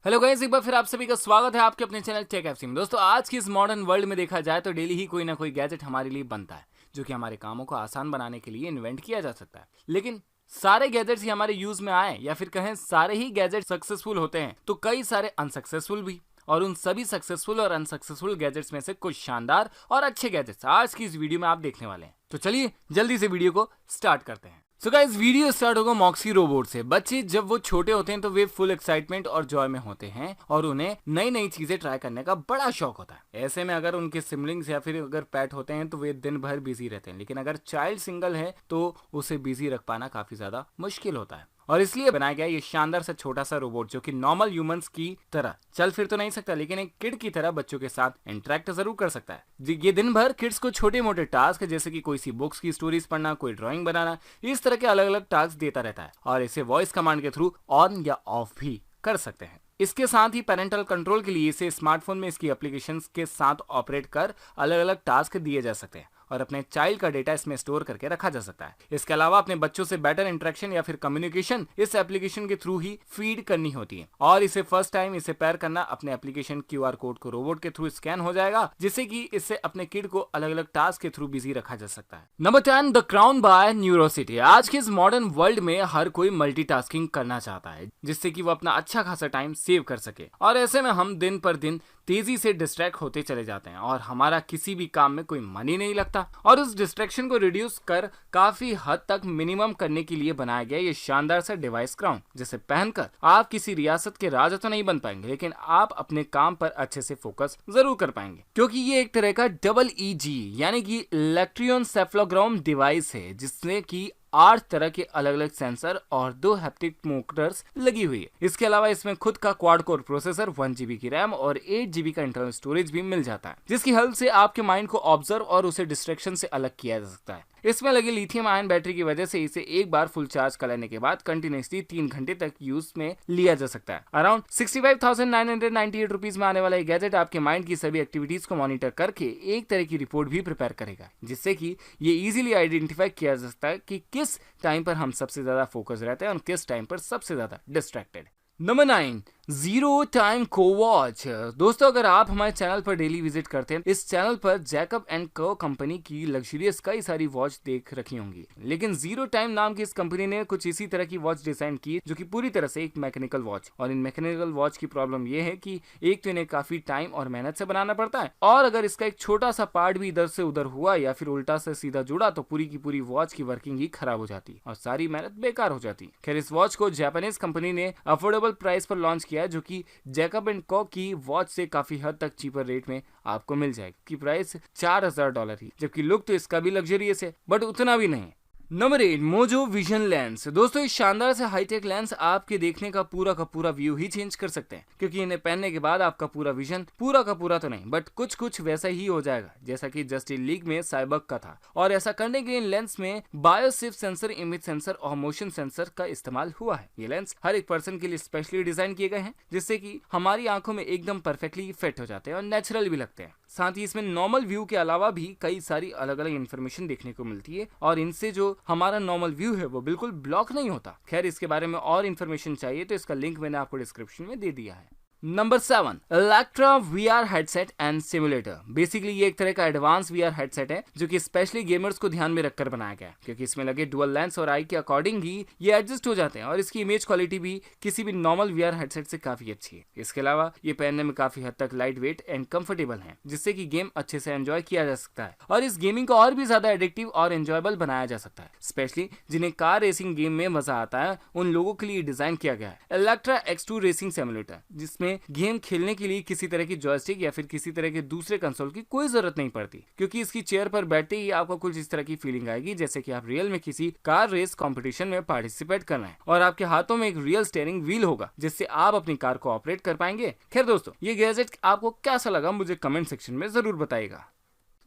Hello guys, एक बार फिर आप सभी का स्वागत है आपके अपने चैनल टेक एफसी में। दोस्तों, आज की इस मॉडर्न वर्ल्ड में देखा जाए तो डेली ही कोई ना कोई गैजेट हमारे लिए बनता है जो कि हमारे कामों को आसान बनाने के लिए इन्वेंट किया जा सकता है। लेकिन सारे गैजेट्स ही हमारे यूज में आए या फिर कहें सारे ही गैजेट सक्सेसफुल होते हैं तो कई सारे अनसक्सेसफुल भी। और उन सभी सक्सेसफुल और अनसक्सेसफुल गैजेट्स में से कुछ शानदार और अच्छे गैजेट्स आज की इस वीडियो में आप देखने वाले हैं। तो चलिए जल्दी से वीडियो को स्टार्ट करते हैं। सो गाइस, वीडियो स्टार्ट होगा मॉक्सी रोबोट से। बच्चे जब वो छोटे होते हैं तो वे फुल एक्साइटमेंट और जॉय में होते हैं और उन्हें नई नई चीजें ट्राई करने का बड़ा शौक होता है। ऐसे में अगर उनके सिबलिंग्स या फिर अगर पेट होते हैं तो वे दिन भर बिजी रहते हैं, लेकिन अगर चाइल्ड सिंगल है तो उसे बिजी रख पाना काफी ज्यादा मुश्किल होता है। और इसलिए बनाया गया ये शानदार सा छोटा सा रोबोट जो कि नॉर्मल ह्यूमंस की तरह चल फिर तो नहीं सकता, लेकिन एक किड की तरह बच्चों के साथ इंटरेक्ट जरूर कर सकता है। ये दिन भर किड्स को छोटे मोटे टास्क जैसे कि कोई सी बुक्स की स्टोरीज पढ़ना, कोई ड्राइंग बनाना, इस तरह के अलग अलग टास्क देता रहता है और इसे वॉइस कमांड के थ्रू ऑन या ऑफ भी कर सकते हैं। इसके साथ ही पेरेंटल कंट्रोल के लिए इसे स्मार्टफोन में इसकी एप्लीकेशंस के साथ ऑपरेट कर अलग अलग टास्क दिए जा सकते हैं और अपने चाइल्ड का डेटा इसमें स्टोर करके रखा जा सकता है। इसके अलावा अपने बच्चों से बेटर इंटरेक्शन या फिर कम्युनिकेशन इस एप्लीकेशन के थ्रू ही फीड करनी होती है और इसे फर्स्ट टाइम इसे पेयर करना अपने एप्लीकेशन क्यूआर कोड को रोबोट के थ्रू स्कैन हो जाएगा, जिससे कि इससे अपने किड को अलग अलग टास्क के थ्रू बिजी रखा जा सकता है। Number 10, the crown by Neurocity. आज के इस मॉडर्न वर्ल्ड में हर कोई मल्टीटास्किंग करना चाहता है जिससे कि वो अपना अच्छा खासा टाइम सेव कर सके, और ऐसे में हम दिन पर दिन तेजी से डिस्ट्रैक्ट होते चले जाते हैं और हमारा किसी भी काम में कोई मन ही नहीं लगता। और उस डिस्ट्रैक्शन को रिड्यूस कर काफी हद तक मिनिमम करने के लिए बनाया गया ये शानदार सा डिवाइस क्राउन, जिसे पहनकर आप किसी रियासत के राजा तो नहीं बन पाएंगे, लेकिन आप अपने काम पर अच्छे से फोकस जरूर कर पाएंगे, क्योंकि ये एक तरह का डबल ईजी यानी कि इलेक्ट्रोएन्सेफेलोग्राम डिवाइस है जिसने की 8 तरह के अलग अलग सेंसर और 2 हैप्टिक मोटर्स लगी हुई है। इसके अलावा इसमें खुद का क्वाड कोर प्रोसेसर, 1 GB की रैम और 8 GB का इंटरनल स्टोरेज भी मिल जाता है, जिसकी हेल्प से आपके माइंड को ऑब्जर्व और उसे डिस्ट्रैक्शन से अलग किया जा सकता है। इसमें लगे लिथियम आयन बैटरी की वजह से इसे एक बार फुल चार्ज कर लेने के बाद कंटिन्यूसली 3 घंटे तक यूज में लिया जा सकता है। अराउंड 65,998 रुपीज में आने वाला ये गैजेट आपके माइंड की सभी एक्टिविटीज को मॉनिटर करके एक तरह की रिपोर्ट भी प्रिपेयर करेगा, जिससे कि ये इजीली आइडेंटिफाई किया जा सकता है कि किस टाइम पर हम सबसे ज्यादा फोकस रहते हैं और किस टाइम पर सबसे ज्यादा डिस्ट्रैक्टेड। नंबर 9, जीरो टाइम को वॉच। दोस्तों, अगर आप हमारे चैनल पर डेली विजिट करते हैं, इस चैनल पर जैकब एंड को कंपनी की लग्जरियस कई सारी वॉच देख रखी होंगी, लेकिन जीरो टाइम नाम की इस कंपनी ने कुछ इसी तरह की वॉच डिजाइन की जो कि पूरी तरह से एक मैकेनिकल वॉच। और इन मैकेनिकल वॉच की प्रॉब्लम यह है कि एक तो इन्हें काफी टाइम और मेहनत से बनाना पड़ता है, और अगर इसका एक छोटा सा पार्ट भी इधर से उधर हुआ या फिर उल्टा से सीधा जुड़ा तो पूरी की पूरी वॉच की वर्किंग ही खराब हो जाती और सारी मेहनत बेकार हो जाती। खैर, इस वॉच को जापानीज कंपनी ने अफोर्डेबल प्राइस पर लॉन्च किया जो कि जैकब एंड को की वॉच से काफी हद तक चीपर रेट में आपको मिल जाएगी, की प्राइस $4,000 ही, जबकि लुक तो इसका भी लग्जरियस है बट उतना भी नहीं। Number 8, mojo vision lens. दोस्तों, इस शानदार से हाईटेक लेंस आपके देखने का पूरा व्यू ही चेंज कर सकते हैं, क्योंकि इन्हें पहनने के बाद आपका पूरा विजन पूरा का पूरा तो नहीं बट कुछ वैसा ही हो जाएगा जैसा कि जस्टिस लीग में साइबर्ग का था। और ऐसा करने के लिए लेंस में बायोसिफ सेंसर, इमेज सेंसर और मोशन सेंसर का इस्तेमाल हुआ है। ये लेंस हर एक पर्सन के लिए स्पेशली डिजाइन किए गए हैं, जिससे कि हमारी आंखों में एकदम परफेक्टली फिट हो जाते हैं और नेचुरल भी लगते हैं। साथ ही इसमें नॉर्मल व्यू के अलावा भी कई सारी अलग अलग इन्फॉर्मेशन देखने को मिलती है और इनसे जो हमारा नॉर्मल व्यू है वो बिल्कुल ब्लॉक नहीं होता। खैर, इसके बारे में और इन्फॉर्मेशन चाहिए तो इसका लिंक मैंने आपको डिस्क्रिप्शन में दे दिया है। Number 7, Electra VR headset and simulator. Basically ये एक तरह का एडवांस VR हेडसेट है जो कि स्पेशली गेमर्स को ध्यान में रखकर बनाया गया है, क्योंकि इसमें लगे डुअल लेंस और आई के अकॉर्डिंग ही ये एडजस्ट हो जाते हैं और इसकी इमेज क्वालिटी भी किसी भी नॉर्मल VR हेडसेट से काफी अच्छी है। इसके अलावा ये पहनने में काफी हद तक लाइट वेट एंड कंफर्टेबल है, जिससे कि गेम अच्छे से एंजॉय किया जा सकता है और इस गेमिंग को और भी ज्यादा एडिक्टिव और एंजॉयबल बनाया जा सकता है। स्पेशली जिन्हें कार रेसिंग गेम में मजा आता है उन लोगों के लिए डिजाइन किया गया है इलेक्ट्रा X2 रेसिंग सिमुलेटर, जिसमें गेम खेलने के लिए किसी तरह की जॉयस्टिक या फिर किसी तरह के दूसरे कंसोल की कोई जरूरत नहीं पड़ती, क्योंकि इसकी चेयर पर बैठते ही आपको कुछ इस तरह की फीलिंग आएगी जैसे कि आप रियल में किसी कार रेस कंपटीशन में पार्टिसिपेट कर रहे हैं और आपके हाथों में एक रियल स्टीयरिंग व्हील होगा जिससे आप अपनी कार को ऑपरेट कर पाएंगे। खैर दोस्तों, ये गैजेट आपको कैसा लगा मुझे कमेंट सेक्शन में जरूर बताइएगा।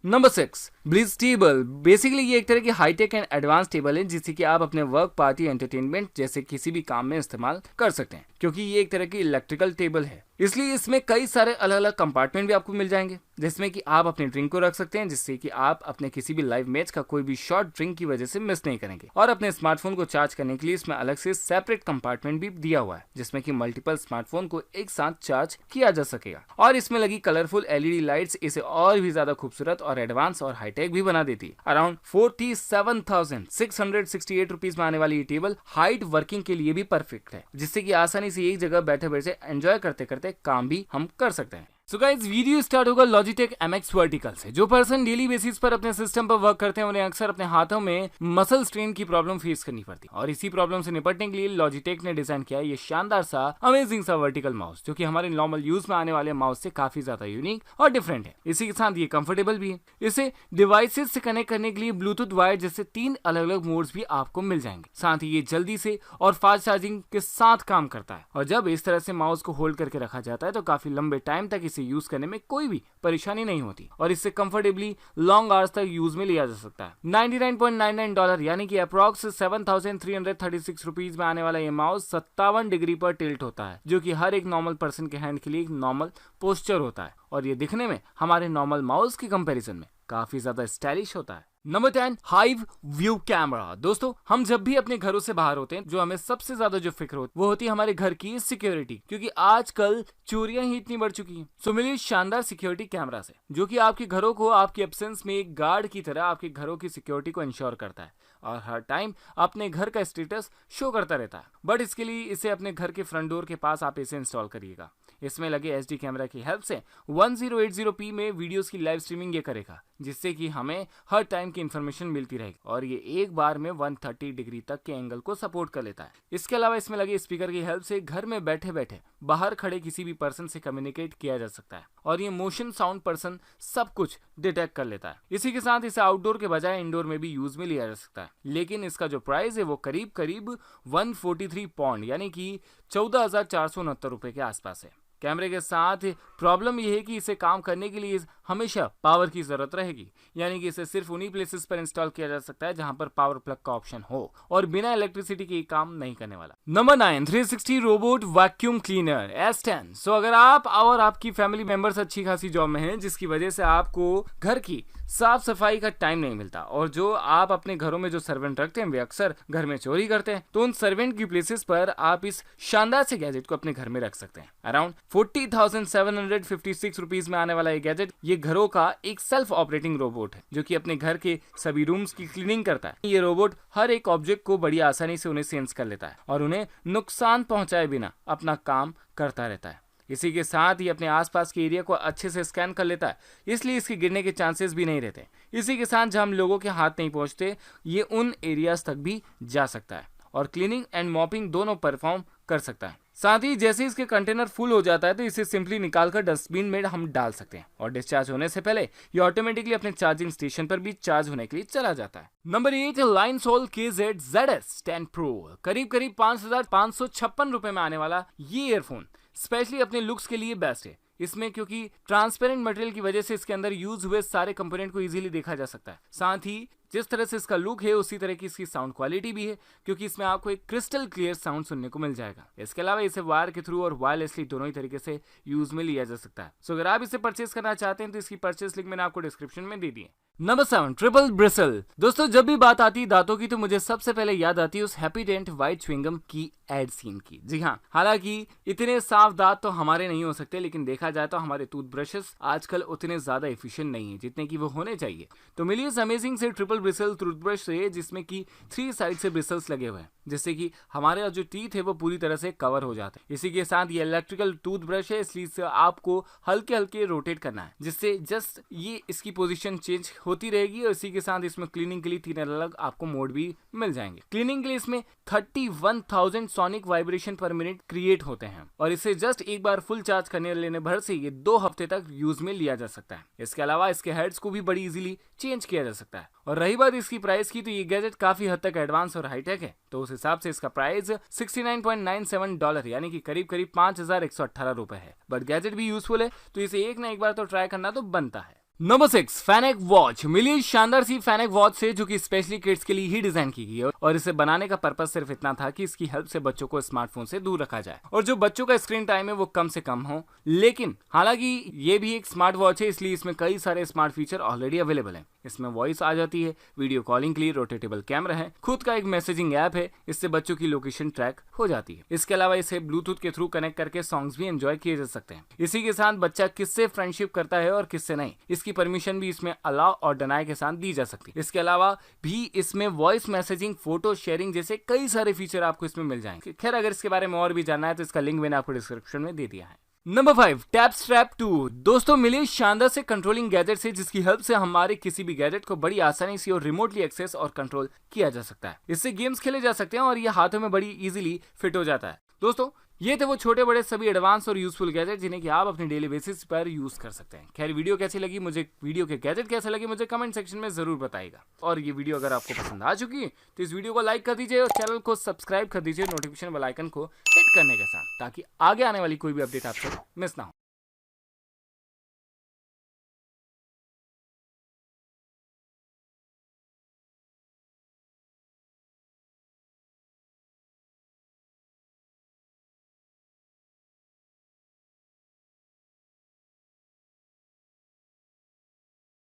Number 6, blitz table. बेसिकली ये एक तरह की हाईटेक एंड एडवांस टेबल है जिसे कि आप अपने वर्क, पार्टी, एंटरटेनमेंट जैसे किसी भी काम में इस्तेमाल कर सकते हैं, क्योंकि ये एक तरह की इलेक्ट्रिकल टेबल है, इसलिए इसमें कई सारे अलग अलग कंपार्टमेंट भी आपको मिल जाएंगे। जिसमें कि आप अपने ड्रिंक को रख सकते हैं, जिससे कि आप अपने किसी भी लाइव मैच का कोई भी शॉर्ट ड्रिंक की वजह से मिस नहीं करेंगे। और अपने स्मार्टफोन को चार्ज करने के लिए इसमें अलग से सेपरेट कंपार्टमेंट भी दिया हुआ है, जिसमें कि मल्टीपल स्मार्टफोन को एक साथ चार्ज किया जा सकेगा। और इसमें लगी कलरफुल एलईडी लाइट्स इसे और भी ज्यादा खूबसूरत और एडवांस और हाईटेक भी बना देती है। अराउंड 47,668 रुपीज में आने वाली ये टेबल हाइट वर्किंग के लिए भी परफेक्ट है, जिससे कि आसानी से एक जगह बैठे बैठे एंजॉय करते करते काम भी हम कर सकते हैं। सो गाइस, वीडियो स्टार्ट होगा लॉजिटेक MX वर्टिकल से। जो पर्सन डेली बेसिस पर अपने सिस्टम पर वर्क करते हैं उन्हें अक्सर अपने हाथों में मसल स्ट्रेन की प्रॉब्लम फेस करनी पड़ती है, और इसी प्रॉब्लम से निपटने के लिए लॉजिटेक ने डिजाइन किया है ये शानदार सा अमेजिंग सा वर्टिकल माउस, जो कि हमारे नॉर्मल यूज में आने वाले माउस से काफी ज्यादा यूनिक और डिफरेंट है। इसी के साथ ये कंफर्टेबल भी है। इसे डिवाइसेस से कनेक्ट करने के लिए ब्लूटूथ वायर जैसे 3 अलग अलग मोड्स भी आपको मिल जाएंगे। साथ ही ये जल्दी से और फास्ट चार्जिंग के साथ काम करता है, और जब इस तरह से माउस को होल्ड करके रखा जाता है तो काफी लंबे टाइम तक इसे यूज करने में कोई भी परेशानी नहीं होती, और इससे कंफर्टेबली लॉन्ग आवर्स तक यूज में लिया जा सकता है। $99.99 यानी कि अप्रॉक्स 7,336 रुपीज में आने वाला ये माउस 57 डिग्री पर टिल्ट होता है, जो कि हर एक नॉर्मल पर्सन के हैंड के लिए एक नॉर्मल पोस्चर होता है, और ये दिखने में हमारे नॉर्मल माउस के कंपैरिजन में काफी ज्यादा स्टाइलिश होता है। Number 10, hive view camera. दोस्तों, हम जब भी अपने घरों से बाहर होते हैं, जो हमें सबसे ज्यादा जो फिक्र होती है वो होती है हमारे घर की सिक्योरिटी, क्योंकि आजकल चोरियां ही इतनी बढ़ चुकी हैं। सो मिलिए शानदार सिक्योरिटी कैमरा से, जो कि आपके घरों को आपकी एब्सेंस में एक गार्ड की तरह आपके घरों की सिक्योरिटी को इंश्योर करता है और हर टाइम अपने घर का स्टेटस शो करता रहता है। बट इसके लिए इसे अपने घर के फ्रंट डोर के पास आप इसे इंस्टॉल करिएगा। इसमें लगे HD कैमरा की हेल्प से 1080p में वीडियोस की लाइव स्ट्रीमिंग ये करेगा, जिससे कि हमें हर टाइम की इंफॉर्मेशन मिलती रहेगी, और ये एक बार में 130 डिग्री तक के एंगल को सपोर्ट कर लेता है। इसके अलावा इसमें लगे स्पीकर की हेल्प से घर में बैठे बैठे बाहर खड़े किसी भी पर्सन से कम्युनिकेट किया जा सकता है, और ये मोशन, साउंड, पर्सन सब कुछ डिटेक्ट कर लेता है। इसी के साथ इसे आउटडोर के बजाय इंडोर में भी यूज में लिया जा सकता है। लेकिन इसका जो प्राइस है वो करीब करीब 143 पाउंड यानी कि 14,469 रुपए के आसपास है। कैमरे के साथ प्रॉब्लम यह है कि इसे काम करने के लिए हमेशा पावर की जरूरत रहेगी, यानी कि इसे सिर्फ उन्हीं प्लेसेस पर इंस्टॉल किया जा सकता है जहां पर पावर प्लग का ऑप्शन हो, और बिना इलेक्ट्रिसिटी के काम नहीं करने वाला। Number 9, 360 robot vacuum cleaner S10। सो अगर आप और आपकी फैमिली मेंबर्स अच्छी खासी जॉब में हैं, जिसकी वजह से आपको घर की साफ सफाई का टाइम नहीं मिलता, और जो आप अपने घरों में जो सर्वेंट रखते हैं वे अक्सर घर में चोरी करते हैं, तो उन सर्वेंट की प्लेसेस पर आप इस शानदार से गैजेट को अपने घर में रख सकते हैं। अराउंड 40,756 रुपीज में आने वाला ये गैजेट ये घरों का एक सेल्फ ऑपरेटिंग रोबोट है, जो कि अपने घर के सभी रूम्स की क्लीनिंग करता है। ये रोबोट हर एक ऑब्जेक्ट को बड़ी आसानी से उन्हें सेंस कर लेता है और उन्हें नुकसान पहुंचाए बिना अपना काम करता रहता है। इसी के साथ ही अपने आसपास के एरिया को अच्छे से स्कैन कर लेता है, इसलिए इसके गिरने के चांसेस भी नहीं रहते। इसी के साथ जहां लोगों के हाथ नहीं पहुंचते, ये उन एरियाज तक भी जा सकता है और क्लीनिंग एंड मॉपिंग दोनों परफॉर्म कर सकता है। साथ ही जैसे इसके कंटेनर फुल हो जाता है तो इसे सिंपली निकालकर डस्टबिन में हम डाल सकते हैं, और डिस्चार्ज होने से पहले ये ऑटोमेटिकली अपने चार्जिंग स्टेशन पर भी चार्ज होने के लिए चला जाता है। Number 8, लाइनसोल KZ ZS10 Pro। करीब 5,556 रुपए में आने वाला ये ईयरफोन स्पेशली अपने लुक्स के लिए बेस्ट है। इसमें क्योंकि ट्रांसपेरेंट मटेरियल की वजह से इसके अंदर यूज हुए सारे कंपोनेंट को इजीली देखा जा सकता है। साथ ही जिस तरह से इसका लुक है उसी तरह की इसकी साउंड क्वालिटी भी है, क्योंकि इसमें आपको एक क्रिस्टल क्लियर साउंड सुनने को मिल जाएगा। इसके अलावा इसे वायर के थ्रू और वायरलेसली दोनों ही तरीके से यूज में लिया जा सकता है। सो अगर आप इसे परचेज करना चाहते हैं तो इसकी परचेज लिंक मैंने आपको डिस्क्रिप्शन में दे दी है। Number 7, triple bristle. दोस्तों, जब भी बात आती है दांतों की तो मुझे सबसे पहले याद आती है उस हैप्पीडेंट व्हाइट च्युइंगम की एड सीन की। जी हाँ, हालांकि इतने साफ दांत तो हमारे नहीं हो सकते, लेकिन देखा जाए तो हमारे टूथब्रशेस आजकल उतने ज्यादा एफिशिएंट नहीं है जितने की वो होने चाहिए। तो मिलिए इस अमेजिंग से ट्रिपल ब्रिसल टूथब्रश से, जिसमें की 3 साइड से ब्रिसल्स लगे हुए हैं, जिससे कि हमारे जो टीथ है वो पूरी तरह से कवर हो जाते हैं। इसी के साथ ये इलेक्ट्रिकल टूथब्रश है, इसलिए आपको हल्के हल्के रोटेट करना है, जिससे जस्ट ये इसकी पोजीशन चेंज होती रहेगी। और इसी के साथ इसमें क्लीनिंग के लिए 3 अलग आपको मोड भी मिल जाएंगे। क्लीनिंग के लिए इसमें 31,000 सोनिक वाइब्रेशन पर मिनट क्रिएट होते हैं, और इसे जस्ट एक बार फुल चार्ज करने लेने भर से ये 2 हफ्ते तक यूज में लिया जा सकता है। इसके अलावा इसके हेड्स को भी बड़ी इजीली चेंज किया जा सकता है। और रही बात इसकी प्राइस की, तो ये गैजेट काफी हद तक एडवांस और हाईटेक है, तो उस हिसाब से इसका प्राइस $69.97 यानी कि करीब 5,118 रुपए है। बट गैजेट भी यूजफुल है, तो इसे एक ना एक बार तो ट्राई करना तो बनता है। नंबर 6 फैनेक वॉच मिली इस शानदार सी फैनेक वॉच से जो कि स्पेशली किड्स के लिए ही डिजाइन की गई है और इसे बनाने का पर्पस सिर्फ इतना था कि इसकी हेल्प से बच्चों को स्मार्टफोन से दूर रखा जाए और जो बच्चों का स्क्रीन टाइम है वो कम से कम हो। लेकिन हालांकि ये भी एक स्मार्ट वॉच है इसलिए इसमें कई सारे स्मार्ट फीचर ऑलरेडी अवेलेबल है। इसमें वॉइस आ जाती है, वीडियो कॉलिंग के लिए रोटेटेबल कैमरा है, खुद का एक मैसेजिंग ऐप है, इससे बच्चों की लोकेशन ट्रैक हो जाती है। इसके अलावा इसे ब्लूटूथ के थ्रू कनेक्ट करके सॉन्ग्स भी एंजॉय किए जा सकते हैं। इसी के साथ बच्चा किससे फ्रेंडशिप करता है और किससे नहीं, इसकी परमिशन भी इसमें अलाउ और डिनाई के साथ दी जा सकती है। इसके अलावा भी इसमें वॉइस मैसेजिंग, फोटो शेयरिंग जैसे कई सारे फीचर आपको इसमें मिल जाएंगे। खैर अगर इसके बारे में और भी जानना है तो इसका लिंक मैंने आपको डिस्क्रिप्शन में दे दिया है। नंबर 5 टैप स्ट्रैप 2 दोस्तों मिले शानदार से कंट्रोलिंग गैजेट से जिसकी हेल्प से हमारे किसी भी गैजेट को बड़ी आसानी से और रिमोटली एक्सेस और कंट्रोल किया जा सकता है। इससे गेम्स खेले जा सकते हैं और ये हाथों में बड़ी इजीली फिट हो जाता है। दोस्तों ये थे वो छोटे बड़े सभी एडवांस और यूजफुल गैजेट जिन्हें कि आप अपने डेली बेसिस पर यूज कर सकते हैं। खैर वीडियो कैसी लगी, मुझे वीडियो के गैजेट कैसे लगे मुझे कमेंट सेक्शन में जरूर बताइएगा। और ये वीडियो अगर आपको पसंद आ चुकी है तो इस वीडियो को लाइक कर दीजिए और चैनल को सब्सक्राइब कर दीजिए नोटिफिकेशन बेल आइकन को हिट करने के साथ, ताकि आगे आने वाली कोई भी अपडेट आपसे मिस ना हो।